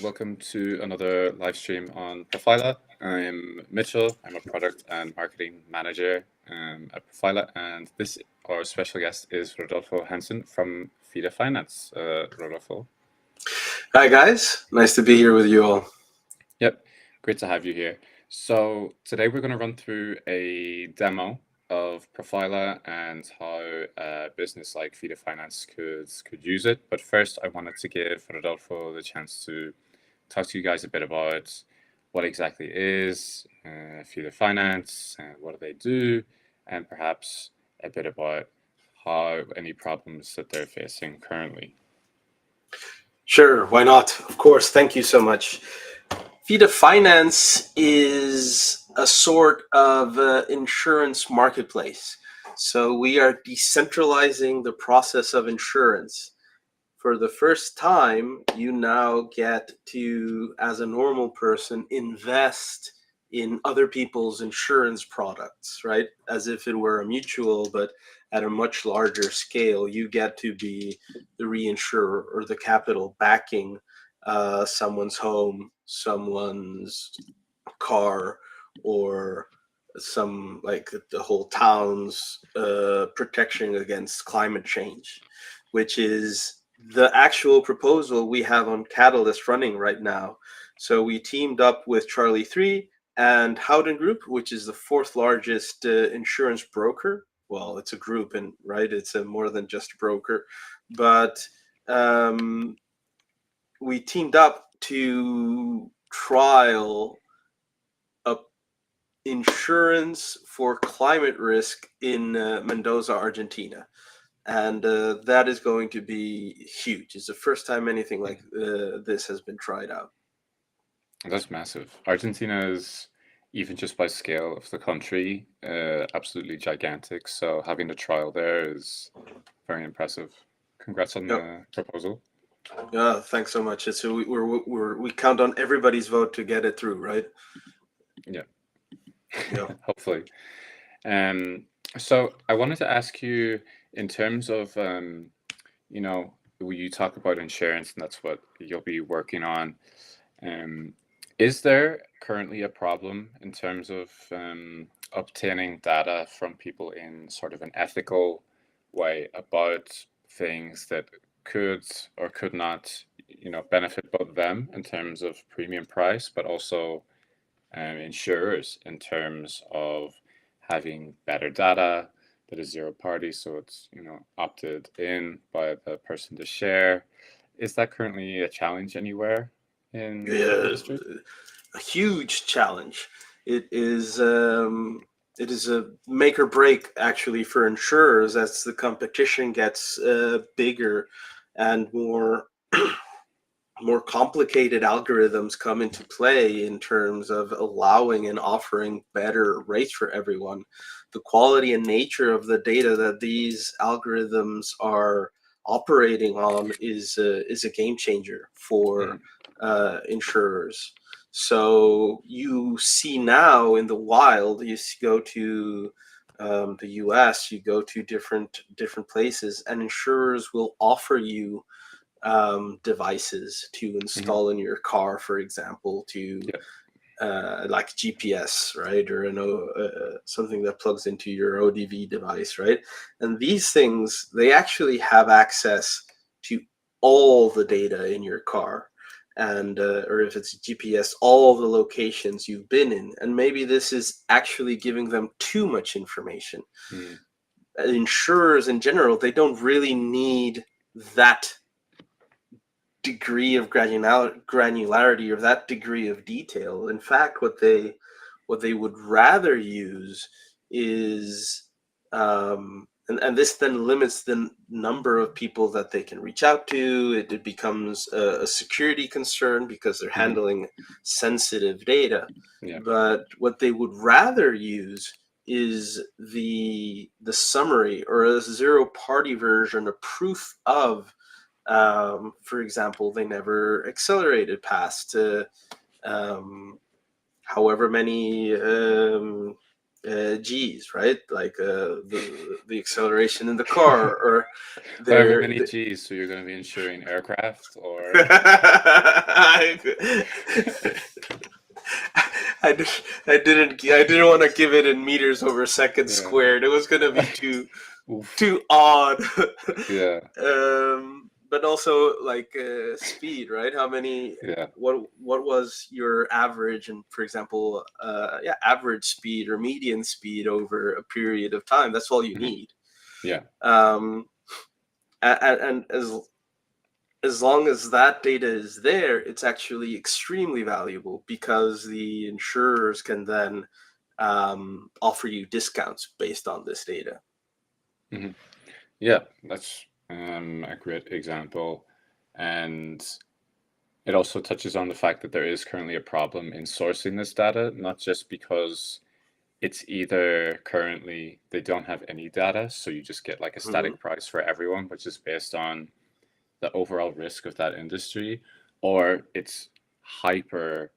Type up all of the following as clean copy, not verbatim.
Welcome to another live stream on Profila. I'm Mitchell. I'm a product and marketing manager at Profila, and this our special guest is Rodolfo Hansen from Fida Finance. Rodolfo. Hi guys, nice to be here with you all. Yep, great to have you here. So today we're going to run through a demo of Profila and how a business like Fida Finance could use it. But first, I wanted to give Rodolfo the chance to talk to you guys a bit about what exactly is Fida Finance, and what do they do, and perhaps a bit about how any problems that they're facing currently. Sure, why not? Of course, thank you so much. Fida Finance is a sort of insurance marketplace. So we are decentralizing the process of insurance. For the first time, you now get to, as a normal person, invest in other people's insurance products, right? As if it were a mutual, but at a much larger scale. You get to be the reinsurer or the capital backing someone's home, someone's car, or some like the whole town's protection against climate change, which is the actual proposal we have on Catalyst running right now. So we teamed up with Charlie 3 and Howden Group, which is the fourth largest insurance broker. Well, it's a group, and right, it's a more than just a broker, but we teamed up to trial a insurance for climate risk in Mendoza, Argentina. And that is going to be huge. It's the first time anything like this has been tried out. That's massive. Argentina is, even just by scale of the country, absolutely gigantic. So having the trial there is very impressive. Congrats on Yep. the proposal. Thanks so much. So we count on everybody's vote to get it through, right? Yeah. Yeah. Hopefully. So I wanted to ask you, in terms of, you talk about insurance, and that's what you'll be working on. Is there currently a problem in terms of obtaining data from people in sort of an ethical way about things that could or could not, benefit both them in terms of premium price, but also insurers in terms of having better data that is zero party, so it's opted in by the person to share. Is that currently a challenge anywhere in the Yeah, industry? a huge challenge. It is it is a make or break actually for insurers as the competition gets bigger and more complicated algorithms come into play in terms of allowing and offering better rates for everyone. The quality and nature of the data that these algorithms are operating on is a game changer for Mhm. insurers. So you see now in the wild, go to the U.S., you go to different places, and insurers will offer you devices to Mhm. install in your car, for example, to Yeah. like GPS, right, or something that plugs into your ODV device, right? And these things, they actually have access to all the data in your car, and or if it's GPS, all the locations you've been in. And maybe this is actually giving them too much information. Mhm. Insurers in general, they don't really need that degree of granularity or that degree of detail. In fact, what they would rather use is and this then limits the number of people that they can reach out to. It becomes a security concern because they're Mhm. handling sensitive data. Yeah. But what they would rather use is the summary or a zero party version, a proof of for example, they never accelerated past um, however many G's, right? Like the acceleration in the car, or However their many the, G's, so you're going to be insuring aircraft or I, I didn't want to give it in meters over seconds yeah. squared. It was gonna be Oof. too odd. Yeah. But also like speed, right? How many? Yeah. What was your average, and for example, average speed or median speed over a period of time? That's all you Mhm. need. Yeah. Um, and as long as that data is there, it's actually extremely valuable because the insurers can then offer you discounts based on this data. Hmm. Yeah. That's a great example. And it also touches on the fact that there is currently a problem in sourcing this data, not just because it's either currently they don't have any data, so you just get like a Mm-hmm. static price for everyone, which is based on the overall risk of that industry, or it's hyper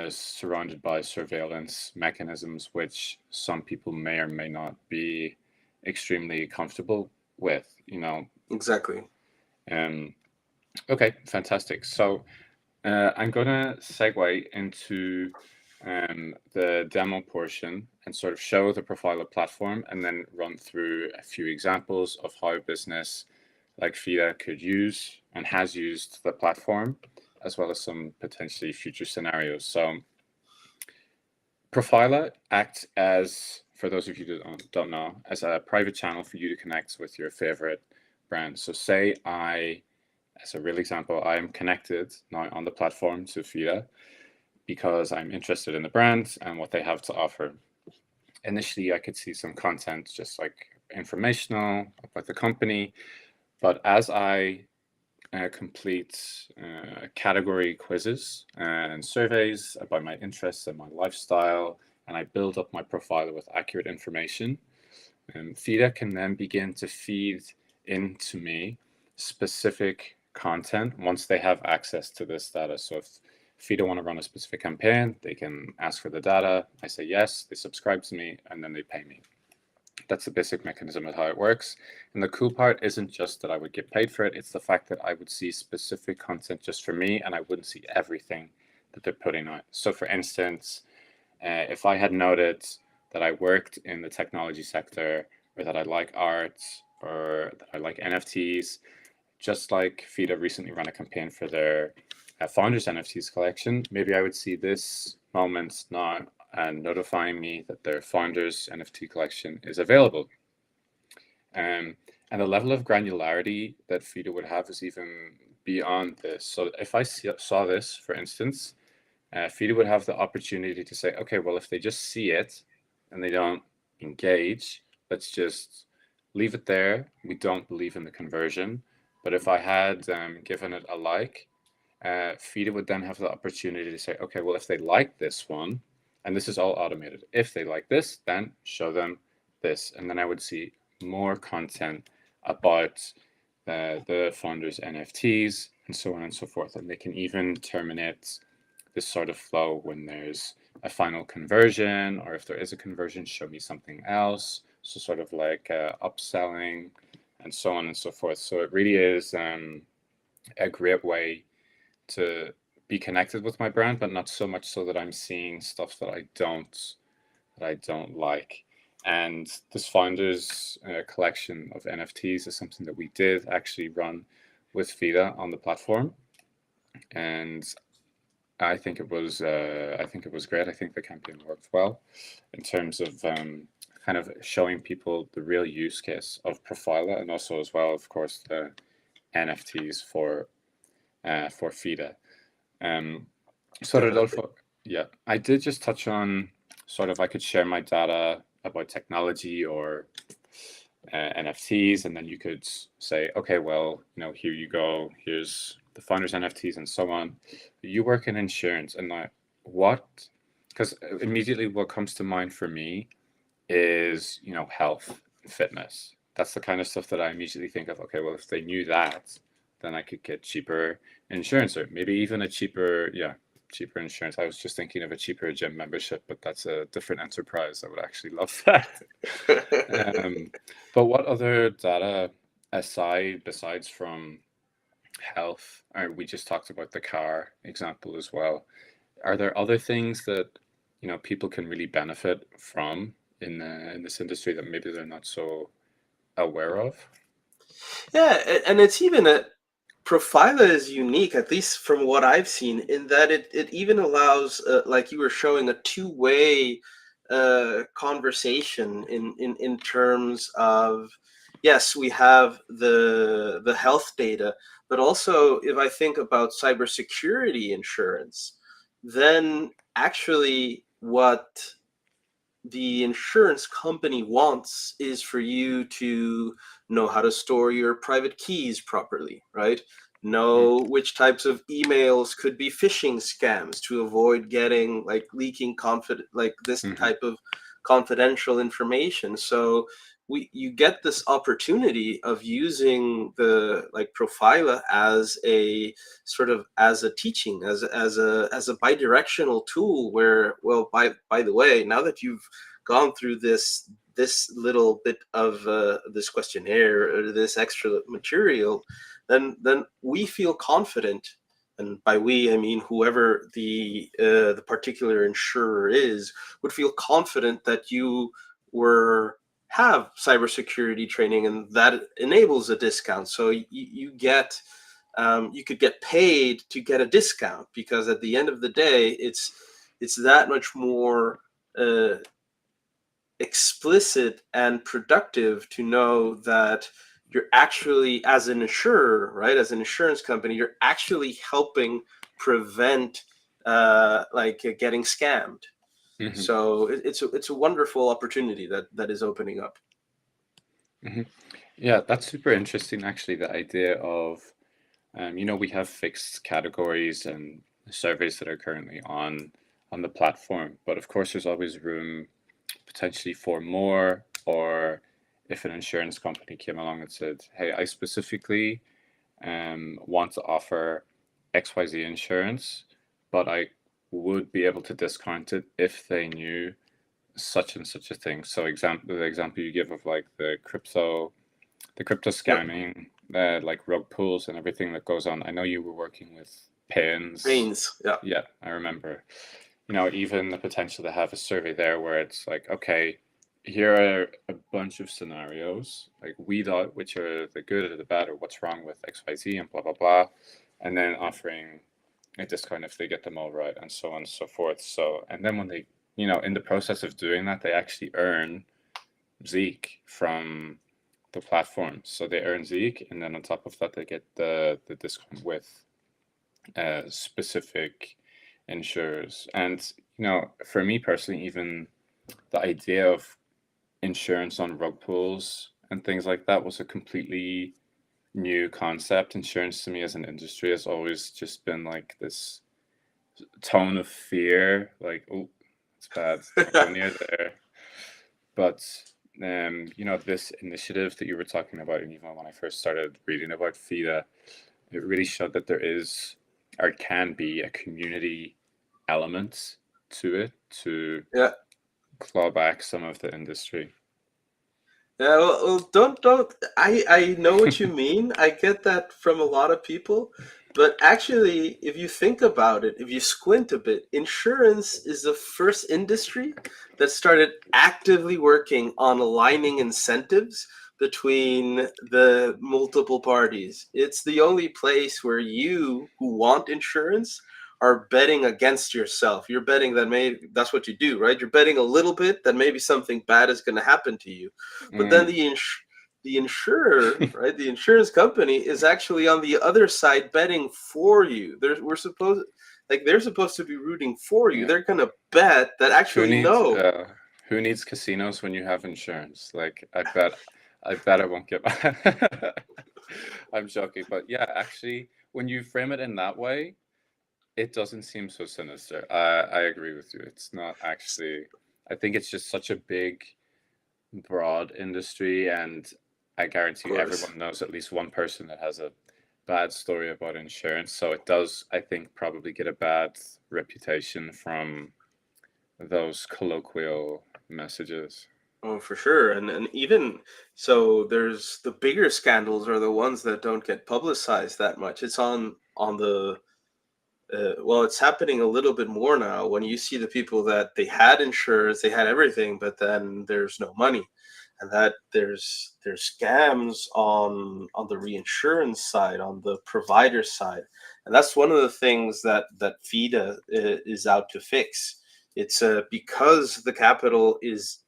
surrounded by surveillance mechanisms, which some people may or may not be extremely comfortable with, you know. Exactly. Um, okay, fantastic. So I'm going to segue into the demo portion and sort of show the Profila platform and then run through a few examples of how a business like FIDA could use and has used the platform, as well as some potentially future scenarios. So Profila acts as, for those of you that don't know, as a private channel for you to connect with your favorite brand. So say as a real example, I am connected now on the platform to FIDA because I'm interested in the brand and what they have to offer. Initially, I could see some content just like informational about the company, but as I complete category quizzes and surveys about my interests and my lifestyle, and I build up my profile with accurate information, FIDA can then begin to feed into me specific content once they have access to this data. So if FIDA want to run a specific campaign, they can ask for the data. I say yes, they subscribe to me, and then they pay me. That's the basic mechanism of how it works. And the cool part isn't just that I would get paid for it, it's the fact that I would see specific content just for me and I wouldn't see everything that they're putting out. So, for instance, if I had noted that I worked in the technology sector or that I like art or that I like NFTs, just like FIDA recently ran a campaign for their Founders NFTs collection, maybe I would see this moment now and notifying me that their Founders NFT collection is available. Um, and the level of granularity that FIDA would have is even beyond this. So if I saw this, for instance, FIDA would have the opportunity to say, okay, well, if they just see it and they don't engage, let's just leave it there. We don't believe in the conversion. But if I had given it a like, FIDA would then have the opportunity to say, okay, well, if they like this one, and this is all automated, if they like this, then show them this. And then I would see more content about the founders' NFTs and so on and so forth. And they can even terminate this sort of flow when there's a final conversion, or if there is a conversion, show me something else. So, sort of like upselling and so on and so forth. So, it really is a great way to be connected with my brand, but not so much so that I'm seeing stuff that I don't like. And this founders collection of NFTs is something that we did actually run with FIDA on the platform, and I think it was great. I think the campaign worked well in terms of kind of showing people the real use case of Profila, and also as well, of course, the NFTs for FIDA. Um, so Definitely. Rodolfo, yeah, I did just touch on sort of I could share my data about technology or NFTs, and then you could say, okay, well, you know, here you go, here's the founders NFTs and so on. You work in insurance, and what? Because immediately what comes to mind for me is, you know, health and fitness. That's the kind of stuff that I immediately think of. Okay, well, if they knew that, then I could get cheaper insurance, or maybe even a cheaper, yeah, cheaper insurance. I was just thinking of a cheaper gym membership, but that's a different enterprise. I would actually love that. Um, but what other data besides from health, or we just talked about the car example as well. Are there other things that, people can really benefit from in this industry that maybe they're not so aware of? Yeah, and it's even a Profila is unique, at least from what I've seen, in that it even allows, like you were showing, a two-way conversation in terms of, yes, we have the health data, but also if I think about cybersecurity insurance, then actually what the insurance company wants is for you to know how to store your private keys properly, right? Mm, Know which types of emails could be phishing scams to avoid getting like leaking like this mhm, type of confidential information. So you get this opportunity of using the like Profila as a sort of as a teaching, as a bidirectional tool where, well, by the way, now that you've gone through this little bit of this questionnaire or this extra material, then we feel confident, and by we I mean whoever the particular insurer is, would feel confident that you were have cybersecurity training, and that enables a discount. So you get you could get paid to get a discount, because at the end of the day, it's that much more uh, explicit and productive to know that you're actually, as an insurer, right, as an insurance company, you're actually helping prevent getting scammed. mhm, So it's a wonderful opportunity that is opening up. mhm. Yeah, that's super interesting, actually, the idea of, we have fixed categories and surveys that are currently on the platform, but of course, there's always room potentially for more, or if an insurance company came along and said, "Hey, I specifically want to offer XYZ insurance, but I would be able to discount it if they knew such and such a thing." So the example you give of like the crypto Yep. scamming, like rug pulls and everything that goes on. I know you were working with pins. Pains. Yeah. Yeah, I remember. Even the potential to have a survey there where it's like, okay, here are a bunch of scenarios, like weed out which are the good or the bad or what's wrong with XYZ and blah blah blah, and then offering a discount if they get them all right, and so on and so forth. So, and then when they, in the process of doing that, they actually earn Zeke from the platform. So they earn Zeke, and then on top of that, they get the discount with specific insurers. And for me personally, even the idea of insurance on rug pulls and things like that was a completely new concept. Insurance to me as an industry has always just been like this tone of fear, like, oh, it's bad, don't go near there. But this initiative that you were talking about, and even when I first started reading about FIDA, it really showed that there is or can be a community element to it to Yeah. claw back some of the industry. Yeah, well, don't. I know what you mean. I get that from a lot of people, but actually, if you think about it, if you squint a bit, insurance is the first industry that started actively working on aligning incentives between the multiple parties. It's the only place where you, who want insurance, are betting against yourself. You're betting that maybe that's what you do, right? You're betting a little bit that maybe something bad is going to happen to you, but then Mm. the insurer, right, the insurance company is actually on the other side betting for you. They're supposed to be rooting for you. Yeah. They're gonna bet that Who actually needs no. uh who needs casinos when you have insurance? Like I bet I won't get my I'm joking, but yeah, actually when you frame it in that way, it doesn't seem so sinister. I agree with you. It's not actually. I think it's just such a big, broad industry, and I Of guarantee course. everyone knows at least one person that has a bad story about insurance, so it does, I think, probably get a bad reputation from those colloquial messages. Oh, for sure. And even so, there's the bigger scandals are the ones that don't get publicized that much. It's on the well, it's happening a little bit more now when you see the people that they had insurance, they had everything, but then there's no money, and that there's scams on the reinsurance side, on the provider side, and that's one of the things that FIDA is out to fix. It's because the capital is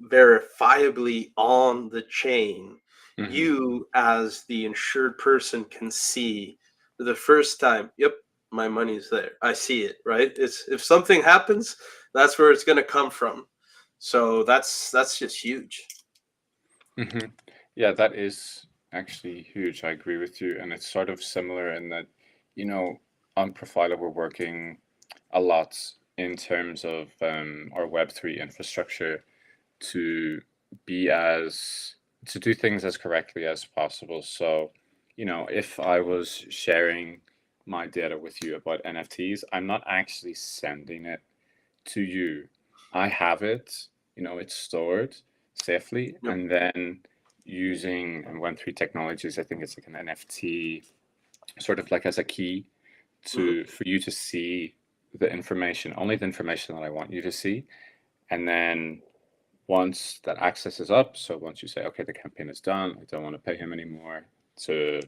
verifiably on the chain, Hmm. you as the insured person can see for the first time, yep, my money's there. I see it, right? It's if something happens, that's where it's going to come from. So that's just huge. Hmm. Yeah, that is actually huge. I agree with you, and it's sort of similar in that, you know, on Profila we're working a lot in terms of our Web3 infrastructure to be as to do things as correctly as possible. So, you know, if I was sharing my data with you about NFTs, I'm not actually sending it to you. I have it, you know, it's stored safely, Yep. and then using Web3 technologies, I think it's like an NFT, sort of like as a key Hmm. to for you to see the information, only the information that I want you to see, and then once that access is up, so once you say, okay, the campaign is done, I don't want to pay him anymore to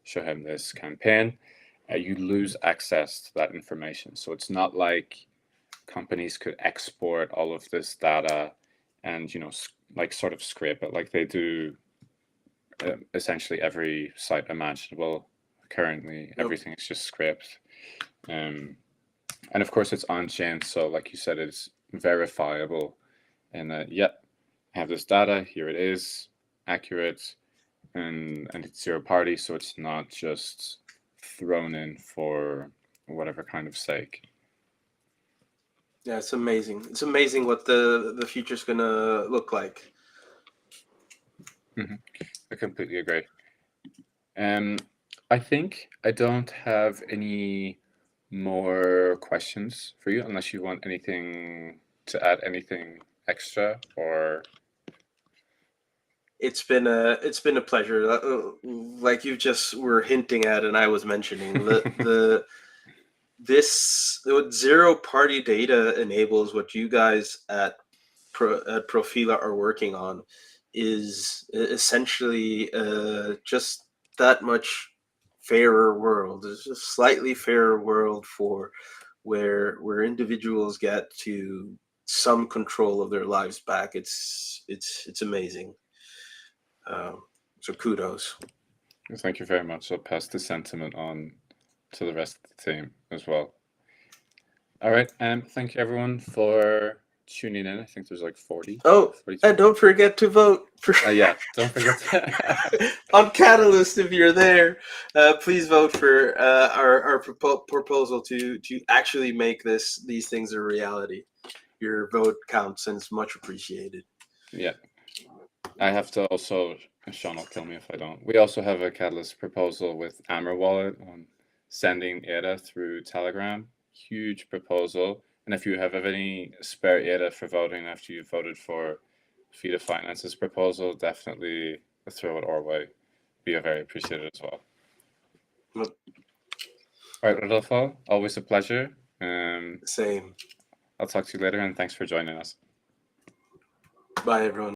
show him this campaign, you lose access to that information. So it's not like companies could export all of this data and, you know, like sort of scrape it like they do essentially every site imaginable. Currently, Yep. everything is just scraped. Um, and of course, it's on chain. So, like you said, it's verifiable. And yep, I have this data. Here it is, accurate, and it's zero party. So it's not just thrown in for whatever kind of sake. Yeah, it's amazing. It's amazing what the future's gonna look like. Hmm. I completely agree. Um, I think I don't have any more questions for you unless you want anything to add anything extra or It's been a pleasure. Like you just were hinting at, and I was mentioning the this what zero party data enables, what you guys at Profila are working on, is essentially just that much fairer world. It's a slightly fairer world for where individuals get to some control of their lives back. It's amazing. So kudos. thank you very much. I'll pass the sentiment on to the rest of the team as well. All right, thank you everyone for tuning in. I think there's like 40, Oh, 42. and don't forget to vote for Yeah, don't forget to on Catalyst if you're there. Please vote for our proposal to actually make these things a reality. Your vote counts and is much appreciated. Yeah, I have to also, Sean will kill me if I don't. We also have a Catalyst proposal with Amber Wallet on sending ADA through Telegram. Huge proposal. And if you have any spare ADA for voting after you've voted for FIDA Finance's proposal, definitely throw it our way. Be very appreciated as well. Well, All right, Rodolfo, always a pleasure. same. I'll talk to you later and thanks for joining us. Bye, everyone.